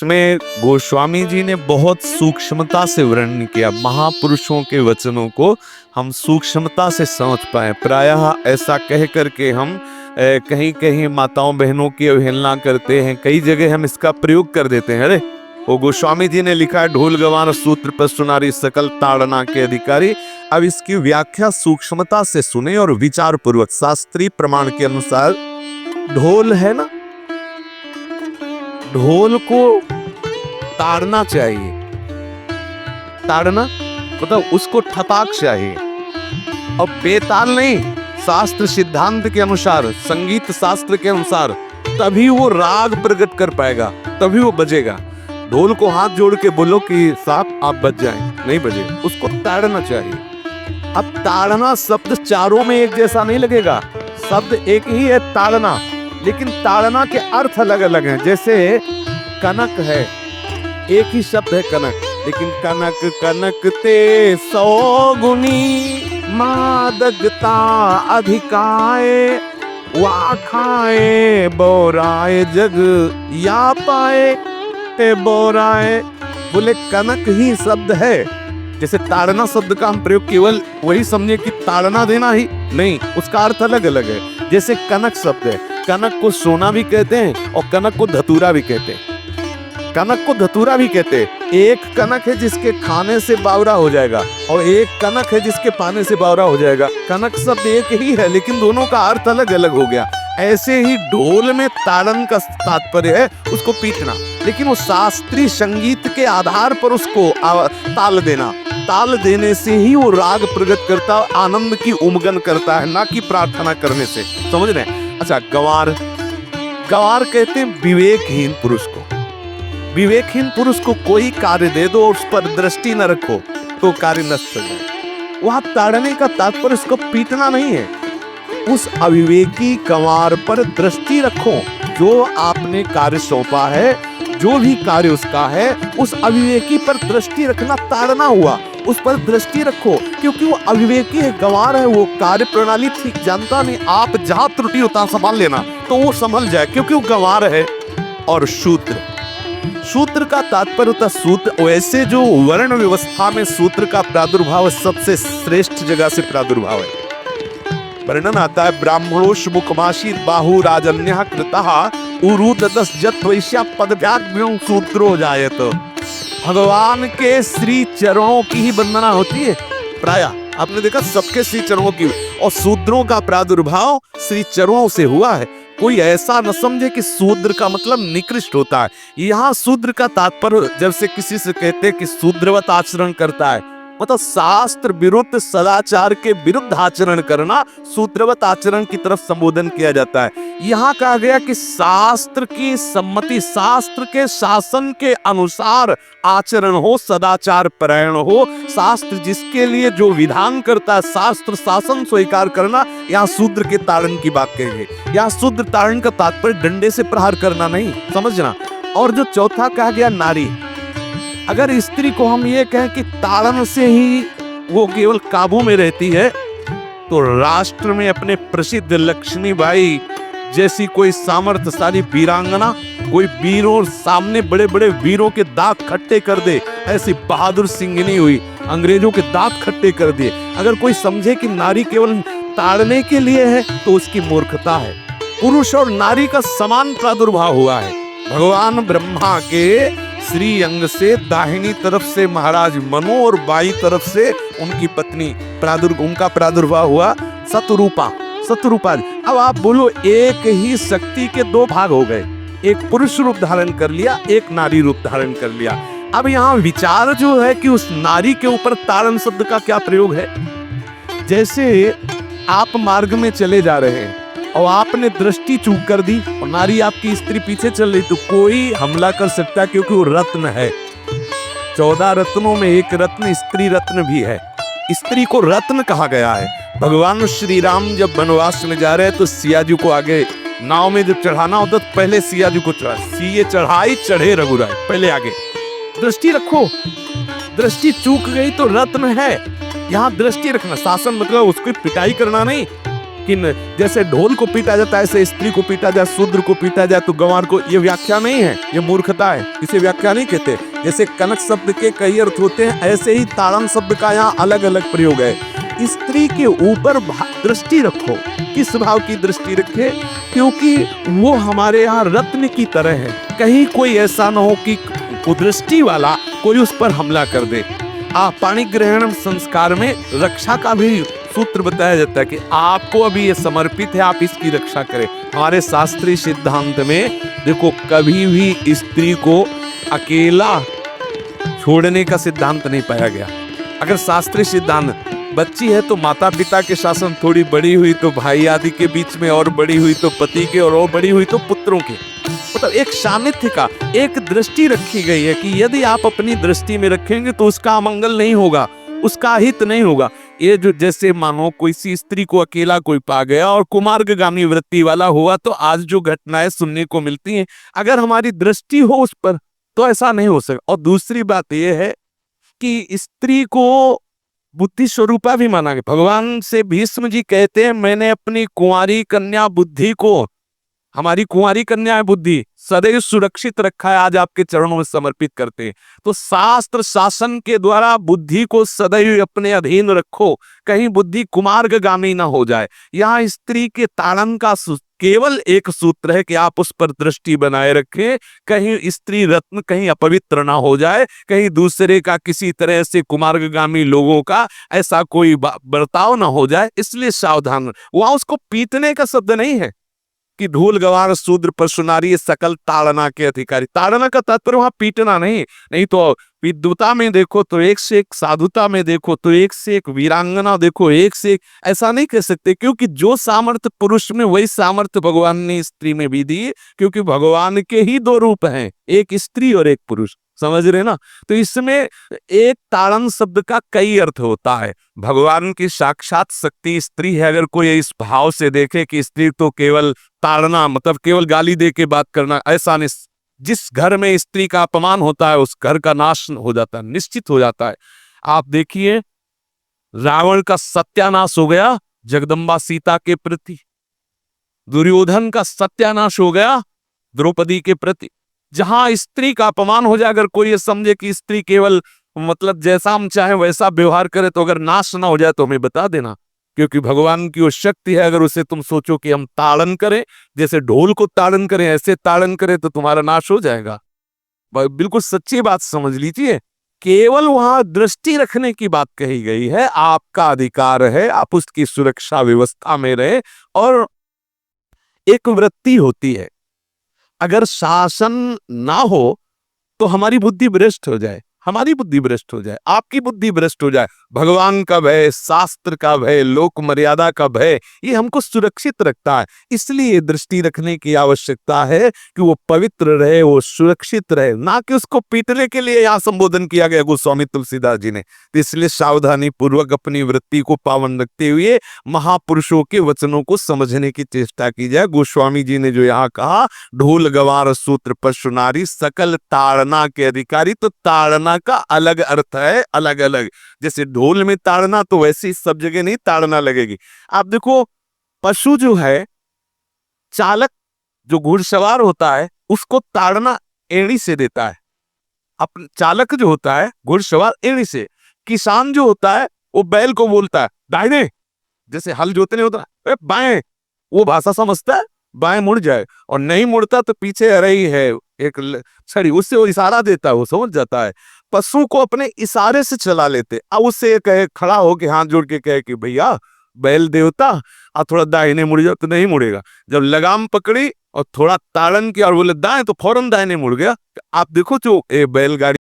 इसमें गोस्वामी जी ने बहुत सूक्ष्मता से वर्णन किया। महापुरुषों के वचनों को हम सूक्ष्मता से समझ पाए। प्रायः ऐसा कह करके हम कहीं कहीं माताओं बहनों की अवहेलना करते हैं, कई जगह हम इसका प्रयोग कर देते हैं। अरे वो गोस्वामी जी ने लिखा है, ढोल गवान सूत्र पर सुनारी सकल ताड़ना के अधिकारी। अब इसकी व्याख्या सूक्ष्मता से सुने और विचार पूर्वक। शास्त्रीय प्रमाण के अनुसार ढोल है ना, ढोल को ताड़ना चाहिए। ताड़ना मतलब उसको ठपाक चाहिए और बेताल नहीं। शास्त्र सिद्धांत के अनुसार, संगीत शास्त्र के अनुसार तभी वो राग प्रकट कर पाएगा, तभी वो बजेगा। ढोल को हाथ जोड़ के बोलो कि साहब आप बज जाएं, नहीं बजे, उसको ताड़ना चाहिए। अब ताड़ना शब्द चारों में एक जैसा नहीं लगेगा, शब्द एक ही है ताड़ना, लेकिन ताड़ना के अर्थ अलग अलग हैं। जैसे कनक है, एक ही शब्द है कनक, लेकिन कनक कनक ते 100 गुनी मादकता अधिकाए, वाखाए बोराए जग या पाए ते बोराए। बोले कनक ही शब्द है। जैसे ताड़ना शब्द का हम प्रयोग केवल वही समझे कि ताड़ना देना ही नहीं, उसका अर्थ अलग अलग है। जैसे कनक शब्द है, कनक को सोना भी कहते हैं और कनक को धतूरा भी कहते हैं। कनक को धतूरा भी कहते हैं। एक कनक है जिसके खाने से बावरा हो जाएगा और एक कनक है जिसके पाने से बावरा हो जाएगा। कनक शब्द एक ही है, लेकिन दोनों का अर्थ अलग अलग हो गया। ऐसे ही ढोल में ताड़न का तात्पर्य है उसको पीटना, लेकिन वो शास्त्रीय संगीत के आधार पर उसको ताल देना। ताल देने से ही वो राग प्रकट करता, आनंद की उमगन करता है, ना कि प्रार्थना करने से। समझ रहे हैं? अच्छा, गंवार, गंवार कहते हैं विवेकहीन पुरुष को। विवेकहीन पुरुष को कोई कार्य दे दो और उस पर दृष्टि न रखो तो कार्य नष्ट हो जाए। वहां ताड़ने का तात्पर्य उसको पीटना नहीं है, उस अविवेकी गंवार पर दृष्टि रखो। जो आपने कार्य सौंपा है, जो भी कार्य उसका है, उस अविवेकी पर दृष्टि रखना ताड़ना हुआ। उस पर दृष्टि रखो, क्योंकि वो अविवेकी है, गंवार है, वो कार्य प्रणाली ठीक जानता नहीं। आप जहां त्रुटि होता संभाल लेना तो वो संभल जाए, क्योंकि वो गंवार है। और शूद्र, सूत्र का तात्पर्य होता सूत्र। वैसे जो वर्ण व्यवस्था में सूत्र का प्रादुर्भाव सबसे श्रेष्ठ जगह से प्रादुर्भाव है। वर्णन आता है, ब्राह्मणोष मुखमाशी बाहु राजन्यः कृतः उरुददस जत वैश्या पदव्याग्र्यों सूत्रो जायत। भगवान के श्री चरणों की ही वंदना होती है। प्रायः आपने देखा सबके श्री चरणों की, और शूद्रों का प्रादुर्भाव श्री चरणों से हुआ है। कोई ऐसा न समझे कि शूद्र का मतलब निकृष्ट होता है। यहाँ शूद्र का तात्पर्य, जब से किसी से कहते हैं कि शूद्रवत आचरण करता है, मतलब शास्त्र विरुद्ध सदाचार के विरुद्ध आचरण करना शूद्रवत आचरण की तरफ संबोधन किया जाता है। यहाँ कहा गया कि शास्त्र की सम्मति, शास्त्र के शासन के अनुसार आचरण हो, सदाचार परायण हो। शास्त्र जिसके लिए जो विधान करता है, शास्त्र शासन स्वीकार करना, यहाँ शूद्र के ताड़न की बात कही गई। यहाँ शूद्र ताड़न का तात्पर्य डंडे से प्रहार करना नहीं, समझना। और जो चौथा कहा गया नारी, अगर स्त्री को हम ये कहें कि ताड़न से ही वो केवल काबू में रहती है, तो राष्ट्र में अपने प्रसिद्ध लक्ष्मीबाई जैसी कोई सामर्थ्यशाली वीरांगना, कोई वीरों सामने बड़े बड़े वीरों के दांत खट्टे कर दे, ऐसी बहादुर सिंघनी हुई, अंग्रेजों के दांत खट्टे कर दिए। अगर कोई समझे कि नारी केवल ताड़ने के लिए है तो उसकी मूर्खता है। पुरुष और नारी का समान प्रादुर्भाव हुआ है। भगवान ब्रह्मा के श्री अंग से दाहिनी तरफ से महाराज मनु और बाई तरफ से उनकी पत्नी उनका प्रादुर्भाव हुआ सतरूपा। सतरूपा, अब आप बोलो, एक ही शक्ति के दो भाग हो गए, एक पुरुष रूप धारण कर लिया, एक नारी रूप धारण कर लिया। अब यहाँ विचार जो है कि उस नारी के ऊपर ताड़न शब्द का क्या प्रयोग है। जैसे आप मार्ग में चले जा रहे हैं और आपने दृष्टि चूक कर दी और नारी आपकी स्त्री पीछे चल रही, तो कोई हमला कर सकता है, क्योंकि वो रत्न है। 14 रत्नों में एक रत्न स्त्री रत्न भी है। स्त्री को रत्न कहा गया है। भगवान श्री राम जब वनवास में जा रहे हैं तो सिया जी को आगे नाव में जब चढ़ाना होता तो पहले सिया जी को चढ़ा, सीए चढ़ाई चढ़े रघुराई, पहले आगे दृष्टि रखो। दृष्टि चूक गई तो रत्न है। यहाँ दृष्टि रखना, शासन मतलब उसकी पिटाई करना नहीं, कि जैसे ढोल को पीटा जाता है ऐसे स्त्री को पीटा जाए, शूद्र को पीटा जाए तो गंवार को, ये व्याख्या नहीं है, ये मूर्खता है, इसे व्याख्या नहीं कहते। जैसे कनक शब्द के कई अर्थ होते हैं, ऐसे ही ताड़न शब्द का यहाँ अलग अलग प्रयोग है। स्त्री के ऊपर दृष्टि रखो, किस भाव की दृष्टि रखे? क्योंकि वो हमारे यहाँ रत्न की तरह है, कहीं कोई ऐसा ना हो कि कुदृष्टि वाला कोई उस पर हमला कर दे। पाणी ग्रहण संस्कार में रक्षा का भी सूत्र बताया जाता है कि आपको अभी ये समर्पित है, आप इसकी रक्षा करें। हमारे शास्त्रीय सिद्धांत में देखो, कभी भी स्त्री को अकेला छोड़ने का सिद्धांत नहीं पाया गया। अगर शास्त्रीय सिद्धांत, बच्ची है तो माता पिता के शासन, थोड़ी बड़ी हुई तो भाई आदि के बीच में, और बड़ी हुई तो पति के, और बड़ी हुई तो पुत्रों के, मतलब एक सानिध्य का एक दृष्टि रखी गई है कि यदि आप अपनी दृष्टि में रखेंगे तो उसका अमंगल नहीं होगा, उसका हित नहीं होगा। ये जो जैसे मानो कोई सी स्त्री को अकेला कोई पा गया और कुमार्गामी वृत्ति वाला हुआ, तो आज जो घटनाएं सुनने को मिलती हैं, अगर हमारी दृष्टि हो उस पर तो ऐसा नहीं हो सकता। और दूसरी बात यह है कि स्त्री को बुद्धि स्वरूपा भी माना गया। भगवान से भीष्म जी कहते हैं, मैंने अपनी कुंवारी कन्या बुद्धि को, हमारी कुंवारी कन्या है बुद्धि, सदैव सुरक्षित रखा है, आज आपके चरणों में समर्पित करते हैं। तो शास्त्र शासन के द्वारा बुद्धि को सदैव अपने अधीन रखो, कहीं बुद्धि कुमार्गामी ना हो जाए। यहाँ स्त्री के ताड़न का केवल एक सूत्र है कि आप उस पर दृष्टि बनाए रखें, कहीं स्त्री रत्न कहीं अपवित्र ना हो जाए, कहीं दूसरे का किसी तरह से कुमार्गामी लोगों का ऐसा कोई बर्ताव ना हो जाए, इसलिए सावधान। वहां उसको पीटने का शब्द नहीं है कि ढोल गवार शूद्र पशु नारी सकल ताड़ना के अधिकारी। ताड़ना का तात्पर्य वहां पीटना नहीं तो विद्वता में देखो तो एक से एक, साधुता में देखो तो एक से एक, वीरांगना देखो एक से एक, ऐसा नहीं कह सकते। क्योंकि जो सामर्थ्य पुरुष में वही सामर्थ्य भगवान ने स्त्री में भी दी, क्योंकि भगवान के ही दो रूप हैं, एक स्त्री और एक पुरुष, समझ रहे ना। तो इसमें एक ताड़न शब्द का कई अर्थ होता है। भगवान की साक्षात शक्ति स्त्री है। अगर कोई इस भाव से देखे कि स्त्री तो केवल ताड़ना, मतलब केवल गाली दे के बात करना, ऐसा नहीं। जिस घर में स्त्री का अपमान होता है उस घर का नाश हो जाता है, निश्चित हो जाता है। आप देखिए, रावण का सत्यानाश हो गया जगदम्बा सीता के प्रति, दुर्योधन का सत्यानाश हो गया द्रौपदी के प्रति। जहां स्त्री का अपमान हो जाए, अगर कोई ये समझे कि स्त्री केवल मतलब जैसा हम चाहे वैसा व्यवहार करे, तो अगर नाश ना हो जाए तो हमें बता देना, क्योंकि भगवान की वो शक्ति है। अगर उसे तुम सोचो कि हम ताड़न करें, जैसे ढोल को ताड़न करें ऐसे ताड़न करें, तो तुम्हारा नाश हो जाएगा। बिल्कुल सच्ची बात समझ लीजिए। केवल वहां दृष्टि रखने की बात कही गई है, आपका अधिकार है, आप उसकी सुरक्षा व्यवस्था में रहे। और एक वृत्ति होती है, अगर शासन ना हो तो हमारी बुद्धि भ्रष्ट हो जाए, हमारी बुद्धि भ्रष्ट हो जाए, आपकी बुद्धि भ्रष्ट हो जाए। भगवान का भय, शास्त्र का भय, लोक मर्यादा का भय, ये हमको सुरक्षित रखता है। इसलिए दृष्टि रखने की आवश्यकता है कि वो पवित्र रहे, वो सुरक्षित रहे, ना कि उसको पीटने के लिए यहाँ संबोधन किया गया गोस्वामी तुलसीदास जी ने। इसलिए सावधानी पूर्वक अपनी वृत्ति को पावन रखते हुए महापुरुषों के वचनों को समझने की चेष्टा की जाए। गोस्वामी जी ने जो यहाँ कहा, ढोल गवार सूत्र पशु नारी सकल ताड़ना के अधिकारी, तो ताड़ना का अलग अर्थ है, अलग अलग। जैसे ढोल में ताड़ना, तो वैसे सब जगह नहीं ताड़ना लगेगी। आप देखो, पशु जो है, चालक जो घुड़सवार होता है उसको ताड़ना एड़ी से देता है। अब चालक जो होता है घुड़सवार एड़ी से, किसान जो होता है वो बैल को बोलता है दाहिने, जैसे हल जोतने होता है बाएं, वो भाषा समझता है, बाएं मुड़ जाए, और नहीं मुड़ता तो पीछे आ रही है एक छड़ी, उससे वो इशारा देता है, वो समझ जाता है। पशु को अपने इशारे से चला लेते। अब उससे कहे, खड़ा होके हाथ जोड़ के कहे कि भैया बैल देवता, अब थोड़ा दाहिने मुड़ जाओ, तो नहीं मुड़ेगा। जब लगाम पकड़ी और थोड़ा ताड़न किया और बोले दाएं, तो फौरन दाहिने मुड़ गया। आप देखो जो बैलगाड़ी